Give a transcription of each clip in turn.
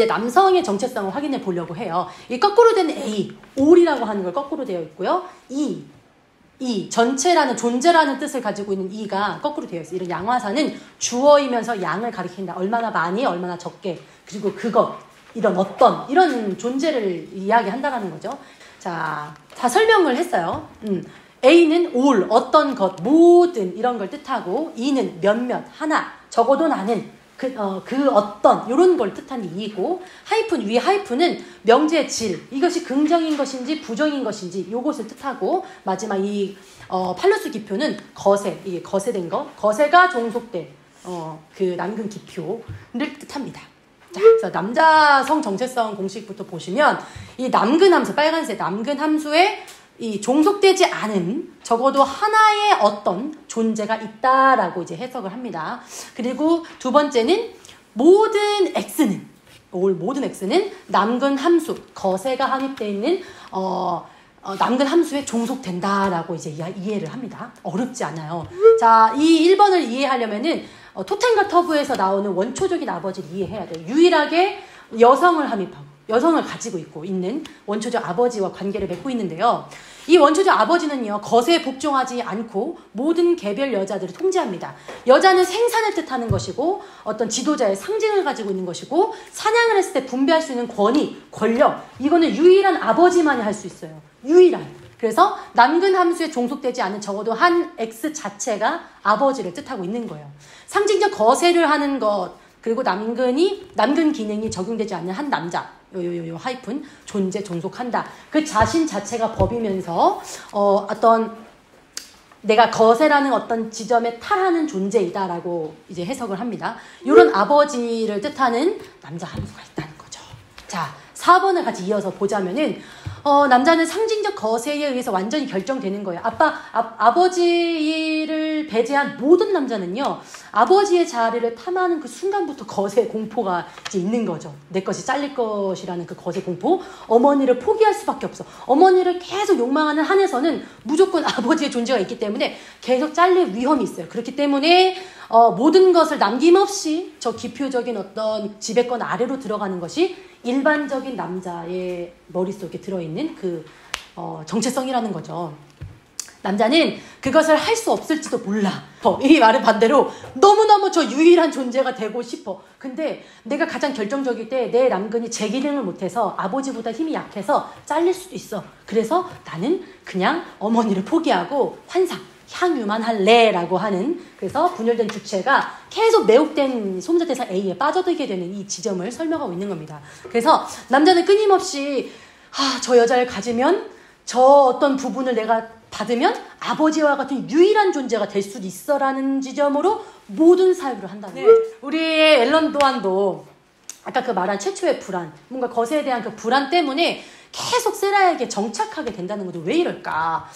이제 남성의 정체성을 확인해 보려고 해요. 이 거꾸로 된 A, all이라고 하는 걸 거꾸로 되어 있고요. 이 전체라는 존재라는 뜻을 가지고 있는 이가 거꾸로 되어 있어요. 이런 양화사는 주어이면서 양을 가리킨다. 얼마나 많이, 얼마나 적게, 그리고 그것, 이런 어떤, 이런 존재를 이야기한다라는 거죠. 자, 다 설명을 했어요. A는 all, 어떤 것, 모든 이런 걸 뜻하고, E는 몇몇, 하나, 적어도 나는, 그 어떤, 이런 걸 뜻하는 이고, 하이픈, 위에 하이픈은 명제의 질, 이것이 긍정인 것인지 부정인 것인지 요것을 뜻하고, 마지막 이 팔로스 기표는 거세, 이게 거세된 거, 거세가 종속된 그 남근 기표를 뜻합니다. 자, 그래서 남자성 정체성 공식부터 보시면 이 남근 함수, 빨간색 남근 함수에 이 종속되지 않은 적어도 하나의 어떤 존재가 있다라고 이제 해석을 합니다. 그리고 두 번째는 모든 x는 남근 함수, 거세가 함유되어 있는 남근 함수에 종속된다라고 이제 이해를 합니다. 어렵지 않아요. 자, 이 1번을 이해하려면은 토텐과 터부에서 나오는 원초적인 아버지를 이해해야 돼요. 유일하게 여성을 함입하고 여성을 가지고 있는 원초적 아버지와 관계를 맺고 있는데요. 이 원초적 아버지는요, 거세에 복종하지 않고 모든 개별 여자들을 통제합니다. 여자는 생산을 뜻하는 것이고 어떤 지도자의 상징을 가지고 있는 것이고 사냥을 했을 때 분배할 수 있는 권위, 권력, 이거는 유일한 아버지만이 할 수 있어요. 유일한. 그래서 남근 함수에 종속되지 않은 적어도 한 X 자체가 아버지를 뜻하고 있는 거예요. 상징적 거세를 하는 것, 그리고 남근 기능이 적용되지 않는 한 남자, 하이픈, 존재, 종속한다. 그 자신 자체가 법이면서, 어떤, 내가 거세라는 어떤 지점에 탈하는 존재이다라고 이제 해석을 합니다. 이런 아버지를 뜻하는 남자 함수가 있다는 거죠. 자, 4번을 같이 이어서 보자면은, 남자는 상징적 거세에 의해서 완전히 결정되는 거예요. 아버지를 배제한 모든 남자는요, 아버지의 자리를 탐하는 그 순간부터 거세 공포가 이제 있는 거죠. 내 것이 잘릴 것이라는 그 거세 공포. 어머니를 포기할 수밖에 없어. 어머니를 계속 욕망하는 한에서는 무조건 아버지의 존재가 있기 때문에 계속 잘릴 위험이 있어요. 그렇기 때문에 모든 것을 남김없이 저 기표적인 어떤 지배권 아래로 들어가는 것이 일반적인 남자의 머릿속에 들어있는 그 정체성이라는 거죠. 남자는 그것을 할 수 없을지도 몰라. 이 말은 반대로 너무너무 저 유일한 존재가 되고 싶어. 근데 내가 가장 결정적일 때 내 남근이 제 기능을 못해서 아버지보다 힘이 약해서 잘릴 수도 있어. 그래서 나는 그냥 어머니를 포기하고 향유만 할래 라고 하는, 그래서 분열된 주체가 계속 매혹된 소문자 대상 A에 빠져들게 되는 이 지점을 설명하고 있는 겁니다. 그래서 남자는 끊임없이 저 여자를 가지면 저 어떤 부분을 내가 받으면 아버지와 같은 유일한 존재가 될 수도 있어 라는 지점으로 모든 사유를 한다는 거예요. 우리의 앨런 도안도 아까 그 말한 최초의 불안, 뭔가 거세에 대한 그 불안 때문에 계속 세라에게 정착하게 된다는 거죠. 왜 이럴까?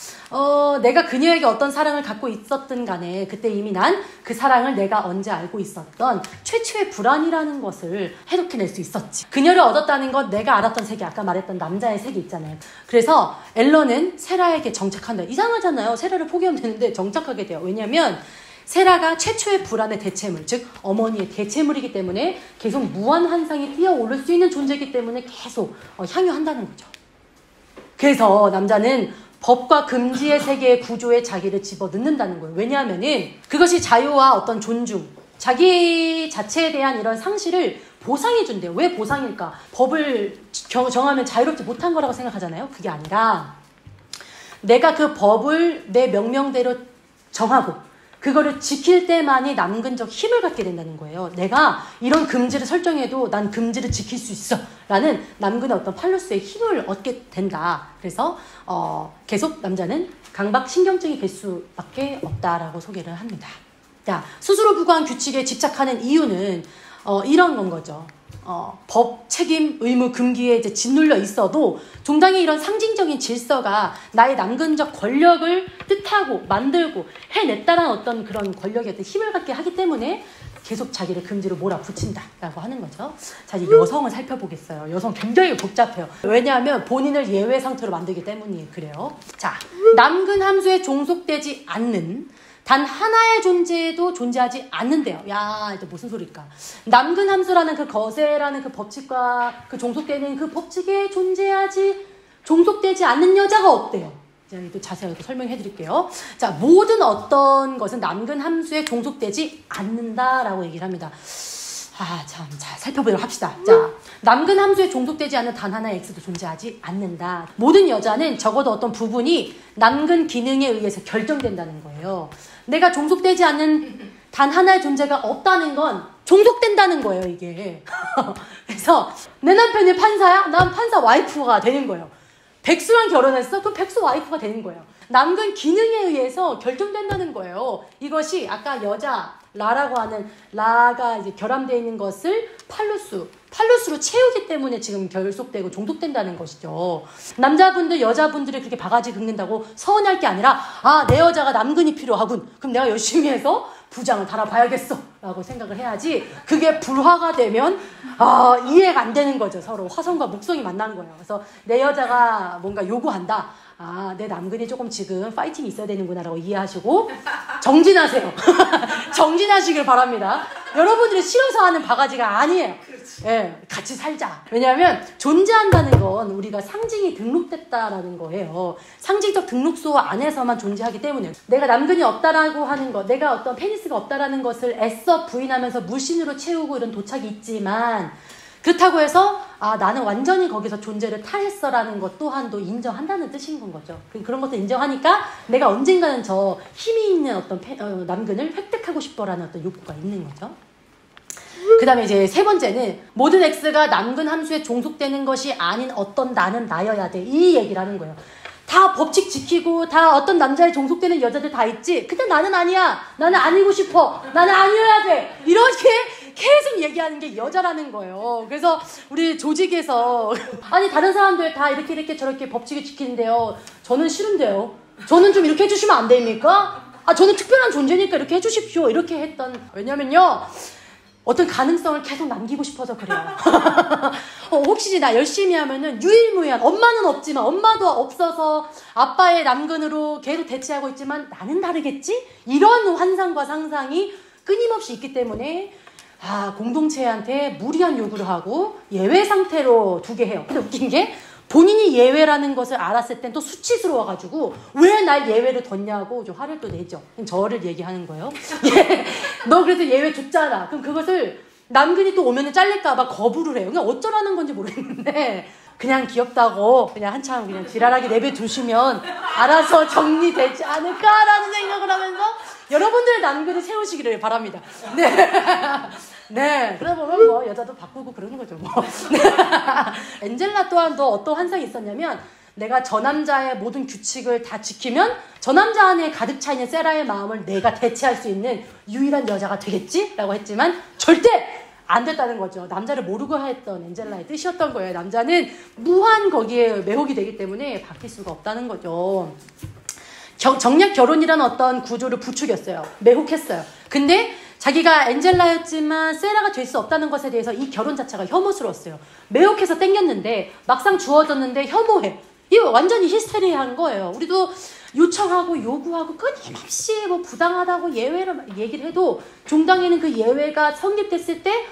내가 그녀에게 어떤 사랑을 갖고 있었든 간에 그때 이미 난 그 사랑을 내가 언제 알고 있었던 최초의 불안이라는 것을 해독해낼 수 있었지. 그녀를 얻었다는 건 내가 알았던 세계, 아까 말했던 남자의 세계 있잖아요. 그래서 앨런은 세라에게 정착한다. 이상하잖아요. 세라를 포기하면 되는데 정착하게 돼요. 왜냐하면 세라가 최초의 불안의 대체물, 즉 어머니의 대체물이기 때문에 계속 무한 환상이 뛰어오를 수 있는 존재이기 때문에 계속 향유한다는 거죠. 그래서 남자는 법과 금지의 세계의 구조에 자기를 집어넣는다는 거예요. 왜냐하면은 그것이 자유와 어떤 존중, 자기 자체에 대한 이런 상실을 보상해준대요. 왜 보상일까? 법을 정하면 자유롭지 못한 거라고 생각하잖아요. 그게 아니라 내가 그 법을 내 명령대로 정하고 그거를 지킬 때만이 남근적 힘을 갖게 된다는 거예요. 내가 이런 금지를 설정해도 난 금지를 지킬 수 있어 라는 남근의 어떤 팔로스의 힘을 얻게 된다. 그래서 계속 남자는 강박 신경증이 될 수밖에 없다라고 소개를 합니다. 자, 스스로 부과한 규칙에 집착하는 이유는 이런 건 거죠. 법, 책임, 의무, 금기에 이제 짓눌려 있어도 종당의 이런 상징적인 질서가 나의 남근적 권력을 뜻하고 만들고 해냈다는 어떤 그런 권력의 어떤 힘을 갖게 하기 때문에 계속 자기를 금지로 몰아붙인다라고 하는 거죠. 자, 이제 여성을 살펴보겠어요. 여성 굉장히 복잡해요. 왜냐하면 본인을 예외 상태로 만들기 때문이 그래요. 자, 남근 함수에 종속되지 않는 단 하나의 존재도 존재하지 않는데요. 야, 이게 무슨 소리일까? 남근 함수라는 그 거세라는 그 법칙과 그 종속되는 그 법칙에 종속되지 않는 여자가 없대요. 제가 또 자세하게 설명해 드릴게요. 자, 모든 어떤 것은 남근 함수에 종속되지 않는다라고 얘기를 합니다. 자, 살펴보도록 합시다. 자, 남근 함수에 종속되지 않는 단 하나의 x도 존재하지 않는다. 모든 여자는 적어도 어떤 부분이 남근 기능에 의해서 결정된다는 거예요. 내가 종속되지 않는 단 하나의 존재가 없다는 건 종속된다는 거예요, 이게. 그래서 내 남편이 판사야? 난 판사 와이프가 되는 거예요. 백수랑 결혼했어? 그럼 백수 와이프가 되는 거예요. 남근 기능에 의해서 결정된다는 거예요. 이것이 아까 여자 라라고 하는 라가 이제 결함되어 있는 것을 팔루스로 채우기 때문에 지금 결속되고 종속된다는 것이죠. 남자분들, 여자분들이 그렇게 바가지 긁는다고 서운할 게 아니라 내 여자가 남근이 필요하군. 그럼 내가 열심히 해서 부장을 달아봐야겠어 라고 생각을 해야지. 그게 불화가 되면 이해가 안 되는 거죠. 서로 화성과 목성이 만난 거예요. 그래서 내 여자가 뭔가 요구한다. 내 남근이 조금 지금 파이팅이 있어야 되는구나 라고 이해하시고 정진하세요. 정진하시길 바랍니다. 여러분들이 싫어서 하는 바가지가 아니에요. 예, 같이 살자. 왜냐하면 존재한다는 건 우리가 상징이 등록됐다라는 거예요. 상징적 등록소 안에서만 존재하기 때문에 내가 남근이 없다라고 하는 것, 내가 어떤 페니스가 없다라는 것을 애써 부인하면서 물신으로 채우고 이런 도착이 있지만 그렇다고 해서 나는 완전히 거기서 존재를 탈했어라는 것 또한도 인정한다는 뜻인 건 거죠. 그런 것도 인정하니까 내가 언젠가는 저 힘이 있는 어떤 남근을 획득하고 싶어라는 어떤 욕구가 있는 거죠. 그 다음에 이제 세 번째는 모든 x가 남근 함수에 종속되는 것이 아닌 어떤 나는 나여야 돼. 이 얘기를 하는 거예요. 다 법칙 지키고 다 어떤 남자에 종속되는 여자들 다 있지. 근데 나는 아니야. 나는 아니고 싶어. 나는 아니어야 돼. 이렇게 계속 얘기하는 게 여자라는 거예요. 그래서 우리 조직에서 아니 다른 사람들 다 이렇게 저렇게 법칙을 지키는데요. 저는 싫은데요. 저는 좀 이렇게 해주시면 안 됩니까? 저는 특별한 존재니까 이렇게 해주십시오. 이렇게 했던. 왜냐면요. 어떤 가능성을 계속 남기고 싶어서 그래요. 혹시 나 열심히 하면은 유일무이한 엄마는 없지만 엄마도 없어서 아빠의 남근으로 계속 대치하고 있지만 나는 다르겠지? 이런 환상과 상상이 끊임없이 있기 때문에 공동체한테 무리한 요구를 하고 예외 상태로 두게 해요. 근데 웃긴 게 본인이 예외라는 것을 알았을 땐 또 수치스러워가지고 왜 날 예외를 뒀냐고 좀 화를 또 내죠. 저를 얘기하는 거예요. 너 그래서 예외 줬잖아. 그럼 그것을 남근이 또 오면은 잘릴까봐 거부를 해요. 그냥 어쩌라는 건지 모르겠는데 그냥 귀엽다고 그냥 한참 그냥 지랄하게 내버려두시면 알아서 정리되지 않을까라는 생각을 하면서 여러분들의 남근을 세우시기를 바랍니다. 네, 그러다 보면 뭐 여자도 바꾸고 그러는 거죠. 뭐. 엔젤라 또한 또 어떤 환상이 있었냐면 내가 저 남자의 모든 규칙을 다 지키면 저 남자 안에 가득 차 있는 세라의 마음을 내가 대체할 수 있는 유일한 여자가 되겠지? 라고 했지만 절대 안 됐다는 거죠. 남자를 모르고 했던 엔젤라의 뜻이었던 거예요. 남자는 무한 거기에 매혹이 되기 때문에 바뀔 수가 없다는 거죠. 정략 결혼이라는 어떤 구조를 부추겼어요. 매혹했어요. 근데 자기가 엔젤라였지만 세라가 될 수 없다는 것에 대해서 이 결혼 자체가 혐오스러웠어요. 매혹해서 땡겼는데 막상 주어졌는데 혐오해. 이거 완전히 히스테리한 거예요. 우리도 요청하고 요구하고 끊임없이 뭐 부당하다고 예외를 얘기를 해도 종당에는 그 예외가 성립됐을 때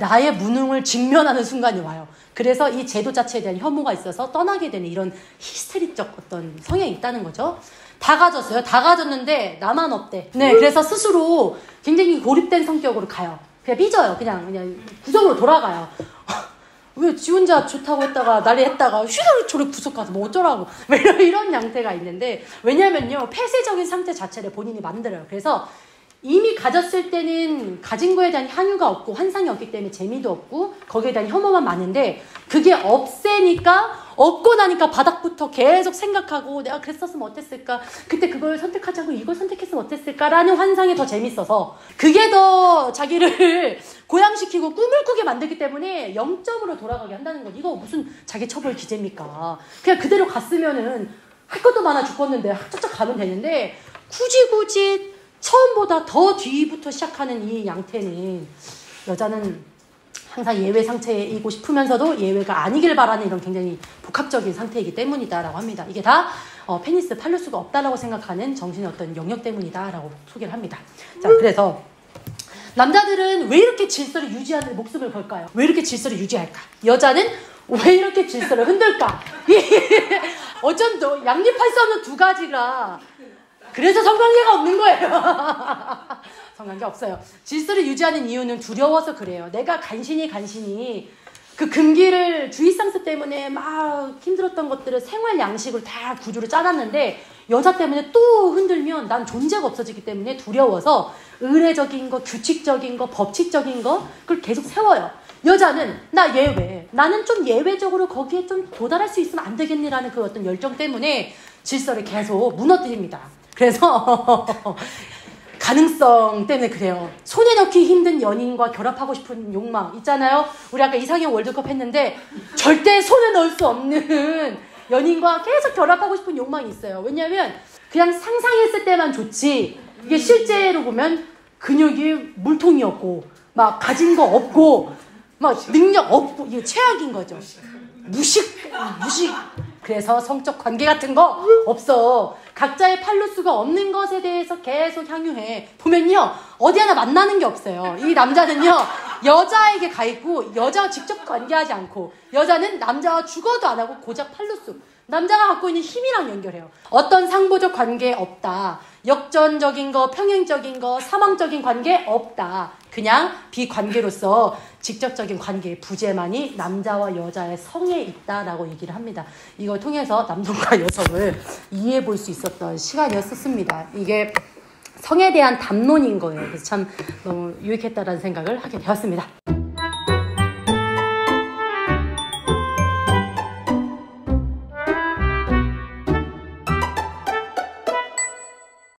나의 무능을 직면하는 순간이 와요. 그래서 이 제도 자체에 대한 혐오가 있어서 떠나게 되는 이런 히스테리적 어떤 성향이 있다는 거죠. 다 가졌어요. 다 가졌는데 나만 없대. 네, 그래서 스스로 굉장히 고립된 성격으로 가요. 그냥 삐져요. 그냥 구석으로 돌아가요. 왜 지 혼자 좋다고 했다가 난리 했다가 휘저리 구석 가서 뭐 어쩌라고 이런 양태가 있는데 왜냐면요 폐쇄적인 상태 자체를 본인이 만들어요. 그래서 이미 가졌을 때는 가진 거에 대한 향유가 없고 환상이 없기 때문에 재미도 없고 거기에 대한 혐오만 많은데 그게 없애니까 없고 나니까 바닥부터 계속 생각하고 내가 그랬었으면 어땠을까 그때 그걸 선택하지 않고 이걸 선택했으면 어땠을까라는 환상이 더 재밌어서 그게 더 자기를 고양시키고 꿈을 꾸게 만들기 때문에 0점으로 돌아가게 한다는 건 이거 무슨 자기 처벌 기제입니까? 그냥 그대로 갔으면은 할 것도 많아 죽겠는데 쫙쫙 가면 되는데 굳이 처음보다 더 뒤부터 시작하는 이 양태는 여자는 항상 예외 상태이고 싶으면서도 예외가 아니길 바라는 이런 굉장히 복합적인 상태이기 때문이다라고 합니다. 이게 다 페니스, 팔루스가 없다라고 생각하는 정신의 어떤 영역 때문이다라고 소개를 합니다. 자, 그래서 남자들은 왜 이렇게 질서를 유지하는 목숨을 걸까요? 왜 이렇게 질서를 유지할까? 여자는 왜 이렇게 질서를 흔들까? 어쩐 양립할 수 없는 두 가지라. 그래서 성관계가 없는 거예요. 성관계 없어요. 질서를 유지하는 이유는 두려워서 그래요. 내가 간신히 그 금기를 주의상스 때문에 막 힘들었던 것들을 생활 양식으로 다 구조를 짜놨는데 여자 때문에 또 흔들면 난 존재가 없어지기 때문에 두려워서 의례적인 거, 규칙적인 거, 법칙적인 거 그걸 계속 세워요. 여자는 나 예외. 나는 좀 예외적으로 거기에 좀 도달할 수 있으면 안 되겠니라는 그 어떤 열정 때문에 질서를 계속 무너뜨립니다. 그래서 가능성 때문에 그래요. 손에 넣기 힘든 연인과 결합하고 싶은 욕망 있잖아요. 우리 아까 이상형 월드컵 했는데 절대 손에 넣을 수 없는 연인과 계속 결합하고 싶은 욕망이 있어요. 왜냐하면 그냥 상상했을 때만 좋지 이게 실제로 보면 근육이 물통이었고 막 가진 거 없고 막 능력 없고 이게 최악인 거죠. 무식. 그래서 성적 관계 같은 거 없어. 각자의 팔루스가 없는 것에 대해서 계속 향유해. 보면요. 어디 하나 만나는 게 없어요. 이 남자는요. 여자에게 가 있고 여자와 직접 관계하지 않고 여자는 남자와 죽어도 안 하고 고작 팔루스. 남자가 갖고 있는 힘이랑 연결해요. 어떤 상보적 관계 없다. 역전적인 거, 평행적인 거, 사망적인 관계 없다. 그냥 비관계로서 직접적인 관계의 부재만이 남자와 여자의 성에 있다라고 얘기를 합니다. 이걸 통해서 남성과 여성을 이해해 볼 수 있었던 시간이었습니다. 이게 성에 대한 담론인 거예요. 그래서 참 너무 유익했다라는 생각을 하게 되었습니다.